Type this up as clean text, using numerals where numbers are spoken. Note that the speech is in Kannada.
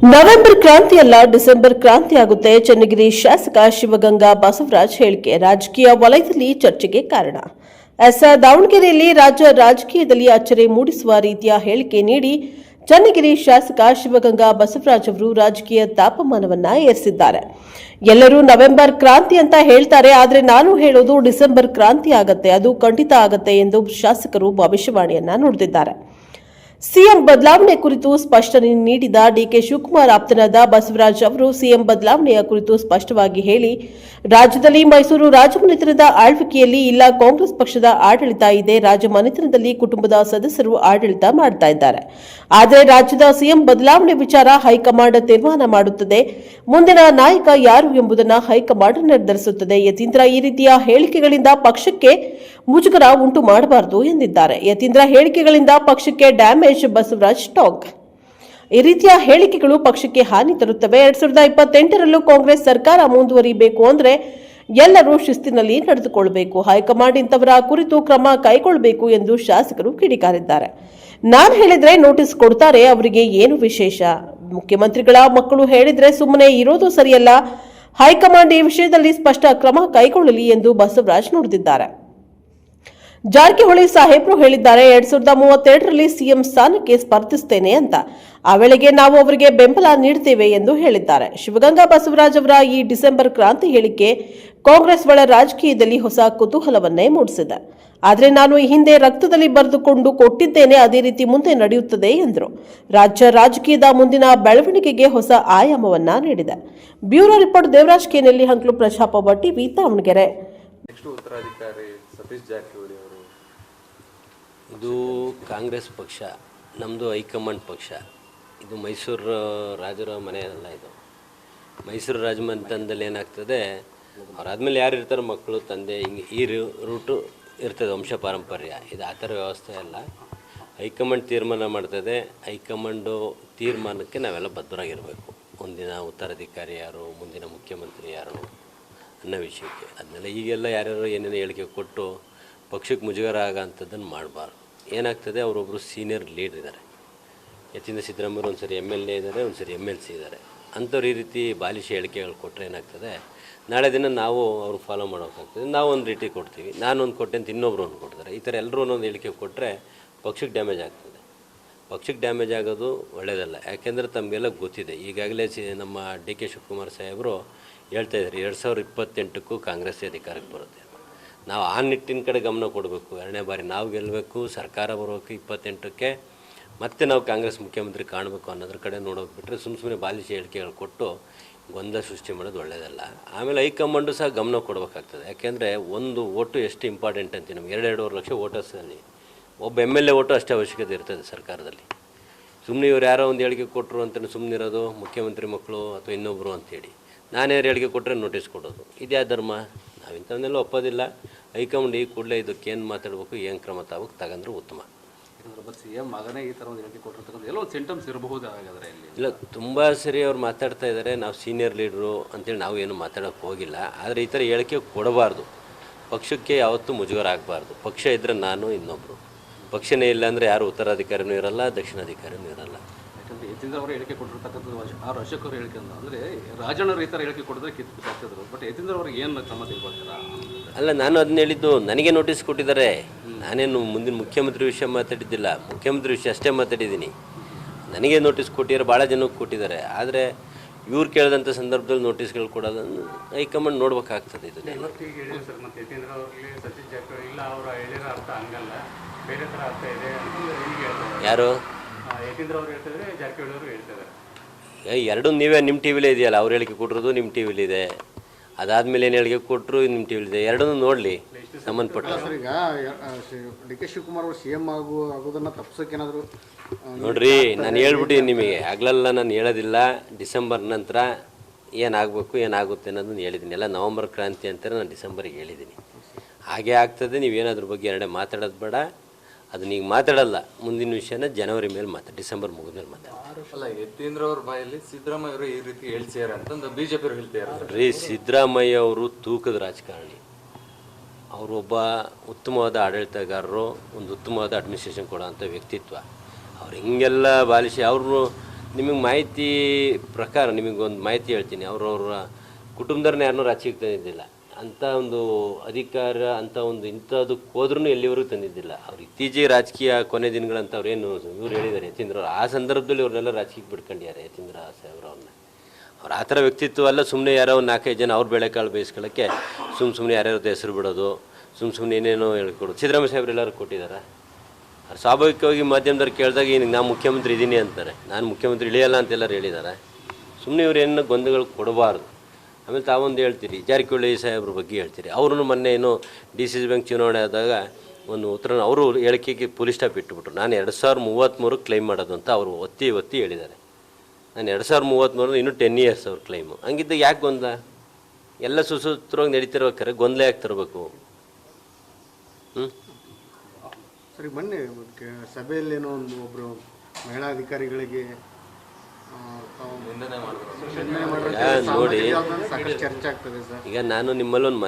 ನವೆಂಬರ್ ಕ್ರಾಂತಿ ಅಲ್ಲ, ಡಿಸೆಂಬರ್ ಕ್ರಾಂತಿ ಆಗುತ್ತೆ. ಚನ್ನಗಿರಿ ಶಾಸಕ ಶಿವಗಂಗಾ ಬಸವರಾಜ್ ಹೇಳಿಕೆ ರಾಜಕೀಯ ವಲಯದಲ್ಲಿ ಚರ್ಚೆಗೆ ಕಾರಣ. ದಾವಣಗೆರೆಯಲ್ಲಿ ರಾಜ್ಯ ರಾಜಕೀಯದಲ್ಲಿ ಅಚ್ಚರಿ ಮೂಡಿಸುವ ರೀತಿಯ ಹೇಳಿಕೆ ನೀಡಿ ಚನ್ನಗಿರಿ ಶಾಸಕ ಶಿವಗಂಗಾ ಬಸವರಾಜ್ ಅವರು ರಾಜಕೀಯ ತಾಪಮಾನವನ್ನ ಏರಿಸಿದ್ದಾರೆ. ಎಲ್ಲರೂ ನವೆಂಬರ್ ಕ್ರಾಂತಿ ಅಂತ ಹೇಳ್ತಾರೆ, ಆದರೆ ನಾನು ಹೇಳೋದು ಡಿಸೆಂಬರ್ ಕ್ರಾಂತಿ ಆಗತ್ತೆ, ಅದು ಖಂಡಿತ ಆಗತ್ತೆ ಎಂದು ಶಾಸಕರು ಭವಿಷ್ಯವಾಣಿಯನ್ನ ನುಡಿದಿದ್ದಾರೆ. ಸಿಎಂ ಬದಲಾವಣೆ ಕುರಿತು ಸ್ಪಷ್ಟನೆ ನೀಡಿದ ಡಿಕೆ ಶಿವಕುಮಾರ್ ಆಪ್ತನಾದ ಬಸವರಾಜ್ ಅವರು ಸಿಎಂ ಬದಲಾವಣೆಯ ಕುರಿತು ಸ್ಪಷ್ಟವಾಗಿ ಹೇಳಿ, ರಾಜ್ಯದಲ್ಲಿ ಮೈಸೂರು ರಾಜಮನೆತನದ ಆಳ್ವಿಕೆಯಲ್ಲಿ ಇಲ್ಲ, ಕಾಂಗ್ರೆಸ್ ಪಕ್ಷದ ಆಡಳಿತ ಇದೆ. ರಾಜಮನೆತನದಲ್ಲಿ ಕುಟುಂಬದ ಸದಸ್ಯರು ಆಡಳಿತ ಮಾಡ್ತಾ ಇದ್ದಾರೆ. ಆದರೆ ರಾಜ್ಯದ ಸಿಎಂ ಬದಲಾವಣೆ ವಿಚಾರ ಹೈಕಮಾಂಡ್ ತೀರ್ಮಾನ ಮಾಡುತ್ತದೆ. ಮುಂದಿನ ನಾಯಕ ಯಾರು ಎಂಬುದನ್ನು ಹೈಕಮಾಂಡ್ ನಿರ್ಧರಿಸುತ್ತದೆ. ಯತೀಂದ್ರ ಈ ರೀತಿಯ ಹೇಳಿಕೆಗಳಿಂದ ಪಕ್ಷಕ್ಕೆ ಮುಜುಗರ ಉಂಟು ಮಾಡಬಾರದು ಎಂದಿದ್ದಾರೆ. ಯತೀಂದ್ರ ಹೇಳಿಕೆಗಳಿಂದ ಪಕ್ಷಕ್ಕೆ ಡ್ಯಾಮೇಜ್. ಬಸವರಾಜ್ ಟಾಕ್. ಈ ರೀತಿಯ ಹೇಳಿಕೆಗಳು ಪಕ್ಷಕ್ಕೆ ಹಾನಿ ತರುತ್ತವೆ. 2028ರಲ್ಲೂ ಕಾಂಗ್ರೆಸ್ ಸರ್ಕಾರ ಮುಂದುವರಿಯಬೇಕು ಅಂದ್ರೆ ಎಲ್ಲರೂ ಶಿಸ್ತಿನಲ್ಲಿ ನಡೆದುಕೊಳ್ಳಬೇಕು. ಹೈಕಮಾಂಡ್ ಇಂಥವರ ಕುರಿತು ಕ್ರಮ ಕೈಗೊಳ್ಳಬೇಕು ಎಂದು ಶಾಸಕರು ಕಿಡಿಕಾರಿದ್ದಾರೆ. ನಾನು ಹೇಳಿದ್ರೆ ನೋಟಿಸ್ ಕೊಡ್ತಾರೆ, ಅವರಿಗೆ ಏನು ವಿಶೇಷ? ಮುಖ್ಯಮಂತ್ರಿಗಳ ಮಕ್ಕಳು ಹೇಳಿದ್ರೆ ಸುಮ್ಮನೆ ಇರೋದು ಸರಿಯಲ್ಲ. ಹೈಕಮಾಂಡ್ ಈ ವಿಷಯದಲ್ಲಿ ಸ್ಪಷ್ಟ ಕ್ರಮ ಕೈಗೊಳ್ಳಲಿ ಎಂದು ಬಸವರಾಜ್ ನುಡಿದಿದ್ದಾರೆ. ಜಾರಕಿಹೊಳಿ ಸಾಹೇಬ್ರು ಹೇಳಿದ್ದಾರೆ, 2032ರಲ್ಲಿ ಸಿಎಂ ಸ್ಥಾನಕ್ಕೆ ಸ್ಪರ್ಧಿಸುತ್ತೇನೆ ಅಂತ. ಆ ವೇಳೆಗೆ ನಾವು ಅವರಿಗೆ ಬೆಂಬಲ ನೀಡುತ್ತೇವೆ ಎಂದು ಹೇಳಿದ್ದಾರೆ. ಶಿವಗಂಗಾ ಬಸವರಾಜ್ ಅವರ ಈ ಡಿಸೆಂಬರ್ ಕ್ರಾಂತಿ ಹೇಳಿಕೆ ಕಾಂಗ್ರೆಸ್ ಒಳ ರಾಜಕೀಯದಲ್ಲಿ ಹೊಸ ಕುತೂಹಲವನ್ನೇ ಮೂಡಿಸಿದೆ. ಆದರೆ ನಾನು ಈ ಹಿಂದೆ ರಕ್ತದಲ್ಲಿ ಬರೆದುಕೊಂಡು ಕೊಟ್ಟಿದ್ದೇನೆ, ಅದೇ ರೀತಿ ಮುಂದೆ ನಡೆಯುತ್ತದೆ ಎಂದರು. ರಾಜ್ಯ ರಾಜಕೀಯದ ಮುಂದಿನ ಬೆಳವಣಿಗೆಗೆ ಹೊಸ ಆಯಾಮವನ್ನ ನೀಡಿದೆ. ಬ್ಯೂರೋ ರಿಪೋರ್ಟ್ ದೇವರಾಜ್ ಕೆನೆಲ್ಲಿ ಹಂಕ್ಲು, ಪ್ರಜಾಪ್ರಭ ಟಿವಿ, ದಾವಣಗೆರೆ. ಇದು ಕಾಂಗ್ರೆಸ್ ಪಕ್ಷ, ನಮ್ಮದು ಹೈಕಮಾಂಡ್ ಪಕ್ಷ. ಇದು ಮೈಸೂರು ರಾಜರ ಮನೆ ಅಲ್ಲ. ಇದು ಮೈಸೂರು ರಾಜಮನೆತನದಲ್ಲಿ ಏನಾಗ್ತದೆ, ಅವರಾದ್ಮೇಲೆ ಯಾರು ಇರ್ತಾರೆ, ಮಕ್ಕಳು, ತಂದೆ, ಹಿಂಗೆ ಈ ರೂಟು ಇರ್ತದೆ, ವಂಶ ಪಾರಂಪರ್ಯ. ಇದು ಆ ಥರ ವ್ಯವಸ್ಥೆ ಅಲ್ಲ. ಹೈಕಮಾಂಡ್ ತೀರ್ಮಾನ ಮಾಡ್ತದೆ. ಹೈಕಮಾಂಡು ತೀರ್ಮಾನಕ್ಕೆ ನಾವೆಲ್ಲ ಬದ್ಧರಾಗಿರಬೇಕು. ಮುಂದಿನ ಉತ್ತರಾಧಿಕಾರಿ ಯಾರು, ಮುಂದಿನ ಮುಖ್ಯಮಂತ್ರಿ ಯಾರು ಅನ್ನೋ ವಿಷಯಕ್ಕೆ. ಅದನ್ನೆಲ್ಲ ಈಗೆಲ್ಲ ಯಾರ್ಯಾರು ಏನೇನು ಹೇಳಿಕೆ ಕೊಟ್ಟು ಪಕ್ಷಕ್ಕೆ ಮುಜುಗರ ಆಗೋಂಥದ್ದನ್ನು ಮಾಡಬಾರ್ದು. ಏನಾಗ್ತದೆ, ಅವರೊಬ್ಬರು ಸೀನಿಯರ್ ಲೀಡರ್ ಇದ್ದಾರೆ. ಯತೀಂದ್ರ ಸಿದ್ದರಾಮಯ್ಯ ಒಂದು ಸರಿ MLA ಇದ್ದಾರೆ, ಒಂದು ಸರಿ MLC ಇದ್ದಾರೆ. ಅಂಥವ್ರು ಈ ರೀತಿ ಬಾಲಿಶ ಹೇಳಿಕೆಗಳು ಕೊಟ್ಟರೆ ಏನಾಗ್ತದೆ, ನಾಳೆ ದಿನ ನಾವು ಅವ್ರು ಫಾಲೋ ಮಾಡೋಕ್ಕಾಗ್ತದೆ. ನಾವು ಒಂದು ರೀತಿ ಕೊಡ್ತೀವಿ, ನಾನೊಂದು ಕೊಟ್ಟೆ ಅಂತ ಇನ್ನೊಬ್ರು ಒಂದು ಕೊಡ್ತಾರೆ. ಈ ಥರ ಎಲ್ಲರೂ ಒಂದೊಂದು ಹೇಳಿಕೆ ಕೊಟ್ಟರೆ ಪಕ್ಷಕ್ಕೆ ಡ್ಯಾಮೇಜ್ ಆಗ್ತದೆ. ಪಕ್ಷಕ್ಕೆ ಡ್ಯಾಮೇಜ್ ಆಗೋದು ಒಳ್ಳೆಯದಲ್ಲ. ಯಾಕೆಂದರೆ ತಮಗೆಲ್ಲ ಗೊತ್ತಿದೆ. ಈಗಾಗಲೇ ನಮ್ಮ DK ಶಿವಕುಮಾರ್ ಸಾಹೇಬರು ಹೇಳ್ತಾಯಿದ್ದಾರೆ, 2028ಕ್ಕೂ ಕಾಂಗ್ರೆಸ್ ಅಧಿಕಾರಕ್ಕೆ ಬರುತ್ತೆ. ನಾವು ಆ ನಿಟ್ಟಿನ ಕಡೆ ಗಮನ ಕೊಡಬೇಕು. 2ನೇ ಬಾರಿ ನಾವು ಗೆಲ್ಲಬೇಕು, ಸರ್ಕಾರ ಬರಬೇಕು 28ಕ್ಕೆ, ಮತ್ತೆ ನಾವು ಕಾಂಗ್ರೆಸ್ ಮುಖ್ಯಮಂತ್ರಿ ಕಾಣಬೇಕು ಅನ್ನೋದ್ರ ಕಡೆ ನೋಡೋಕೆ ಬಿಟ್ಟರೆ ಸುಮ್ಮನೆ ಬಾಲಿಶ ಹೇಳಿಕೆಗಳು ಕೊಟ್ಟು ಗೊಂದಲ ಸೃಷ್ಟಿ ಮಾಡೋದು ಒಳ್ಳೆಯದಲ್ಲ. ಆಮೇಲೆ ಹೈಕಮಾಂಡು ಸಹ ಗಮನ ಕೊಡಬೇಕಾಗ್ತದೆ. ಯಾಕೆಂದರೆ ಒಂದು ಓಟು ಎಷ್ಟು ಇಂಪಾರ್ಟೆಂಟ್ ಅಂತೀವಿ. ನಮ್ಗೆ 2.5 ಲಕ್ಷ ವೋಟರ್ಸಲ್ಲಿ ಒಬ್ಬ MLA ಓಟು ಅಷ್ಟೇ ಅವಶ್ಯಕತೆ ಇರ್ತದೆ ಸರ್ಕಾರದಲ್ಲಿ. ಸುಮ್ಮನೆ ಇವ್ರು ಯಾರೋ ಒಂದು ಹೇಳಿಕೆ ಕೊಟ್ಟರು ಅಂತಲೇ ಸುಮ್ಮನಿರೋದು, ಮುಖ್ಯಮಂತ್ರಿ ಮಕ್ಕಳು ಅಥವಾ ಇನ್ನೊಬ್ಬರು ಅಂತೇಳಿ ನಾನೇ ಹೇಳಿಕೆ ಕೊಟ್ಟರೆ ನೋಟಿಸ್ ಕೊಡೋದು, ಇದ್ಯಾ ಧರ್ಮ? ನಾವು ಇಂಥವನ್ನೆಲ್ಲ ಒಪ್ಪೋದಿಲ್ಲ. ಹೈಕಮಾಂಡ್ ಈ ಕೂಡಲೇ ಇದಕ್ಕೆ ಏನು ಮಾತಾಡಬೇಕು, ಏನು ಕ್ರಮ ತಗೊಂಡ್ರೆ ಉತ್ತಮ. CM ಮಗನೇ ಈ ಥರ ಒಂದು ಹೇಳಿಕೆ ಕೊಟ್ಟಿರ್ತಕ್ಕಂಥ ಎಲ್ಲೋ ಸಿಂಟಮ್ಸ್ ಇರಬಹುದು. ಹಾಗಾದರೆ ಇಲ್ಲ, ತುಂಬ ಸರಿ ಅವ್ರು ಮಾತಾಡ್ತಾ ಇದ್ದಾರೆ. ನಾವು ಸೀನಿಯರ್ ಲೀಡ್ರು ಅಂತೇಳಿ ನಾವು ಏನು ಮಾತಾಡೋಕ್ಕೆ ಹೋಗಿಲ್ಲ. ಆದರೆ ಈ ಥರ ಹೇಳಿಕೆ ಕೊಡಬಾರ್ದು. ಪಕ್ಷಕ್ಕೆ ಯಾವತ್ತೂ ಮುಜುಗರ ಆಗಬಾರ್ದು. ಪಕ್ಷ ಇದ್ದರೆ ನಾನು, ಇನ್ನೊಬ್ಬರು. ಪಕ್ಷನೇ ಇಲ್ಲ ಅಂದರೆ ಯಾರು ಉತ್ತರಾಧಿಕಾರಿನೂ ಇರಲ್ಲ, ದಕ್ಷಿಣಾಧಿಕಾರಿನೂ ಇರಲ್ಲ. ಯಾಕಂದರೆ ಯತೀಂದ್ರ ಅವರು ಹೇಳಿಕೆ ಕೊಟ್ಟಿರ್ತಕ್ಕಂಥದ್ದು 6 ವರ್ಷಕ್ಕವರು ಹೇಳಿಕೆ ಅಂದರೆ ರಾಜಣ್ಣವ್ರು ಈ ಥರ ಹೇಳಿಕೆ ಕೊಟ್ಟಿದ್ರೆ ಕಿತ್ತು ಹಾಕ್ತಿದ್ರು. ಬಟ್ ಯತೀಂದ್ರ ಅವ್ರಿಗೆ ಏನು ಕ್ರಮ ತೆಗೆದುಕೊಳ್ತೀರಾ? ಅಲ್ಲ, ನಾನು ಅದನ್ನ ಹೇಳಿದ್ದು, ನನಗೆ ನೋಟಿಸ್ ಕೊಟ್ಟಿದ್ದಾರೆ. ನಾನೇನು ಮುಂದಿನ ಮುಖ್ಯಮಂತ್ರಿ ವಿಷಯ ಮಾತಾಡಿದ್ದಿಲ್ಲ, ಮುಖ್ಯಮಂತ್ರಿ ವಿಷಯ ಅಷ್ಟೇ ಮಾತಾಡಿದ್ದೀನಿ. ನನಗೆ ನೋಟಿಸ್ ಕೊಟ್ಟಿದ್ದಾರೆ, ಭಾಳ ಜನಕ್ಕೆ ಕೊಟ್ಟಿದ್ದಾರೆ. ಆದರೆ ಇವ್ರು ಕೇಳಿದಂಥ ಸಂದರ್ಭದಲ್ಲಿ ನೋಟಿಸ್ಗಳು ಕೊಡೋದನ್ನು ಹೈಕಮಾಂಡ್ ನೋಡ್ಬೇಕಾಗ್ತದೆ. ಇದು ಯಾರು ಎರಡೂ ನೀವೇ ನಿಮ್ಮ ಟಿವಿಲೇ ಇದೆಯಲ್ಲ, ಅವ್ರು ಹೇಳಿಕೆ ಕೊಟ್ಟಿರೋದು ನಿಮ್ಮ ಟಿವಿಲಿ ಇದೆ. ಅದಾದಮೇಲೆ ಏನು ಹೇಳಿಕೆ ಕೊಟ್ಟರು ನಿಮ್ಮ ಟಿವಿಲಿ ಇದೆ. ಎರಡನ್ನೂ ನೋಡಲಿ ಸಂಬಂಧಪಟ್ಟ. ಈಗ DK ಶಿವಕುಮಾರ್ ಅವರು CM ಆಗೋದನ್ನು ತಪ್ಪಿಸೋಕೆ ಏನಾದರೂ ನೋಡ್ರಿ, ನಾನು ಹೇಳ್ಬಿಟ್ಟಿದ್ದೀನಿ ನಿಮಗೆ. ಆಗಲೆಲ್ಲ ನಾನು ಹೇಳೋದಿಲ್ಲ. ಡಿಸೆಂಬರ್ ನಂತರ ಏನಾಗಬೇಕು, ಏನಾಗುತ್ತೆ ಅನ್ನೋದನ್ನು ಹೇಳಿದ್ದೀನಿ. ಎಲ್ಲ ನವಂಬರ್ ಕ್ರಾಂತಿ ಅಂತಾರೆ, ನಾನು ಡಿಸೆಂಬರಿಗೆ ಹೇಳಿದ್ದೀನಿ. ಹಾಗೆ ಆಗ್ತದೆ. ನೀವೇನದ್ರ ಬಗ್ಗೆ ಎರಡೇ ಮಾತಾಡೋದು ಬೇಡ. ಅದನ್ನ ಈಗ ಮಾತಾಡಲ್ಲ. ಮುಂದಿನ ವಿಷಯನ ಜನವರಿ ಮೇಲೆ ಡಿಸೆಂಬರ್ ಮುಗಿದ್ಮೇಲೆ ಅಲ್ಲ, ಯತೀಂದ್ರ ಅವ್ರ ಬಾಯಲ್ಲಿ ಸಿದ್ದರಾಮಯ್ಯ ಅವರು ಈ ರೀತಿ ಹೇಳ್ತಿದ್ದಾರೆ ಅಂತ BJP ಅವರು ಹೇಳ್ತಿದ್ದಾರೆ. ರೀ, ಸಿದ್ದರಾಮಯ್ಯ ಅವರು ತೂಕದ ರಾಜಕಾರಣಿ. ಅವರು ಒಬ್ಬ ಉತ್ತಮವಾದ ಆಡಳಿತಗಾರರು, ಒಂದು ಉತ್ತಮವಾದ ಅಡ್ಮಿನಿಸ್ಟ್ರೇಷನ್ ಕೊಡೋಂಥ ವ್ಯಕ್ತಿತ್ವ. ಅವ್ರು ಹಿಂಗೆಲ್ಲ ಬಾಲಿಸಿ ಅವ್ರನ್ನು ನಿಮಗೆ ಮಾಹಿತಿ ಪ್ರಕಾರ ನಿಮಗೊಂದು ಮಾಹಿತಿ ಹೇಳ್ತೀನಿ. ಅವ್ರವ್ರ ಕುಟುಂಬದವ್ರನ್ನ ಯಾರನ್ನೂ ರಾಜಕೀಯಕ್ಕೆ ತಂದಿದ್ದಿಲ್ಲ. ಅಂಥ ಒಂದು ಅಧಿಕಾರ ಅಂಥ ಒಂದು ಇಂಥದಕ್ಕೆ ಹೋದ್ರೂ ಎಲ್ಲಿವರೆಗೂ ತಂದಿದ್ದಿಲ್ಲ. ಅವ್ರು ಇತ್ತೀಚೆಗೆ ರಾಜಕೀಯ ಕೊನೆ ದಿನಗಳಂತ ಅವ್ರೇನು ಇವ್ರು ಹೇಳಿದ್ದಾರೆ ಯತೀಂದ್ರ ಅವ್ರು. ಆ ಸಂದರ್ಭದಲ್ಲಿ ಅವ್ರನ್ನೆಲ್ಲ ರಾಜಕೀಯಕ್ಕೆ ಬಿಡ್ಕೊಂಡಿದ್ದಾರೆ ಯತೀಂದ್ರ ಸಾಹೇಬ್ರವ್ರನ್ನ. ಅವ್ರು ಆ ಥರ ವ್ಯಕ್ತಿತ್ವ ಅಲ್ಲ. ಸುಮ್ಮನೆ ಯಾರೋ ಒಂದು 4-5 ಜನ ಅವ್ರು ಬೇಳೆಕಾಳು ಬೇಯಿಸ್ಕೊಳ್ಳೋಕ್ಕೆ ಸುಮ್ಮನೆ ಯಾರ್ಯಾರದ್ದು ಹೆಸರು ಬಿಡೋದು, ಸುಮ್ಮನೆ ಏನೇನೋ ಹೇಳ್ಕೊಡೋದು. ಸಿದ್ದರಾಮಯ್ಯ ಸಾಹೇಬ್ರು ಎಲ್ಲರೂ ಕೊಟ್ಟಿದ್ದಾರೆ. ಅವ್ರು ಸ್ವಾಭಾವಿಕವಾಗಿ ಮಾಧ್ಯಮದವ್ರು ಕೇಳಿದಾಗ ಈಗ ನಾನು ಮುಖ್ಯಮಂತ್ರಿ ಇದ್ದೀನಿ ಅಂತಾರೆ. ನಾನು ಮುಖ್ಯಮಂತ್ರಿ ಇಳಿಯಲ್ಲ ಅಂತೆಲ್ಲರೂ ಹೇಳಿದ್ದಾರೆ. ಸುಮ್ಮನೆ ಇವ್ರು ಏನು ಗೊಂದಲಗಳು ಕೊಡಬಾರ್ದು. ಆಮೇಲೆ ತಾವೊಂದು ಹೇಳ್ತೀರಿ ಜಾರಕಿಹೊಳಿ ಸಾಹೇಬ್ರ ಬಗ್ಗೆ ಹೇಳ್ತೀರಿ. ಅವರು ಮೊನ್ನೆ ಏನು DCC ಬ್ಯಾಂಕ್ ಚುನಾವಣೆ ಆದಾಗ ಒಂದು ಉತ್ತರ ಅವರು ಹೇಳಿಕೆಗೆ ಪೊಲೀಸ್ ಸ್ಟಾಪ್ ಇಟ್ಟುಬಿಟ್ರು. ನಾನು 2033 ಕ್ಲೈಮ್ ಮಾಡೋದು ಅಂತ ಅವರು ಒತ್ತಿ ಹೇಳಿದ್ದಾರೆ. ನಾನು 2033 ಇನ್ನೂ 10 ಇಯರ್ಸ್ ಅವ್ರ ಕ್ಲೈಮು. ಹಂಗಿದ್ದಾಗ ಯಾಕೆ ಗೊಂದಲ? ಎಲ್ಲ ಸುಸೂತ್ರವಾಗಿ ನಡೀತಿರ್ಬೇಕಾರೆ ಗೊಂದಲ ಯಾಕೆ ತರಬೇಕು? ಸರಿ, ಮೊನ್ನೆ ಸಭೆಯಲ್ಲೇನೋ ಒಬ್ಬರು ಮಹಿಳಾ ಅಧಿಕಾರಿಗಳಿಗೆ ನಿಂದನೆ ಮಾಡಿದ್ರು. ನಿಂದನೆ ಮಾಡಿರೋದು ನೋಡಿ ಸಾಕಷ್ಟು ಚರ್ಚೆ ಆಗ್ತದೆ ಸರ್. ಈಗ ನಾನು ನಿಮ್ಮಲ್ಲೊಂದು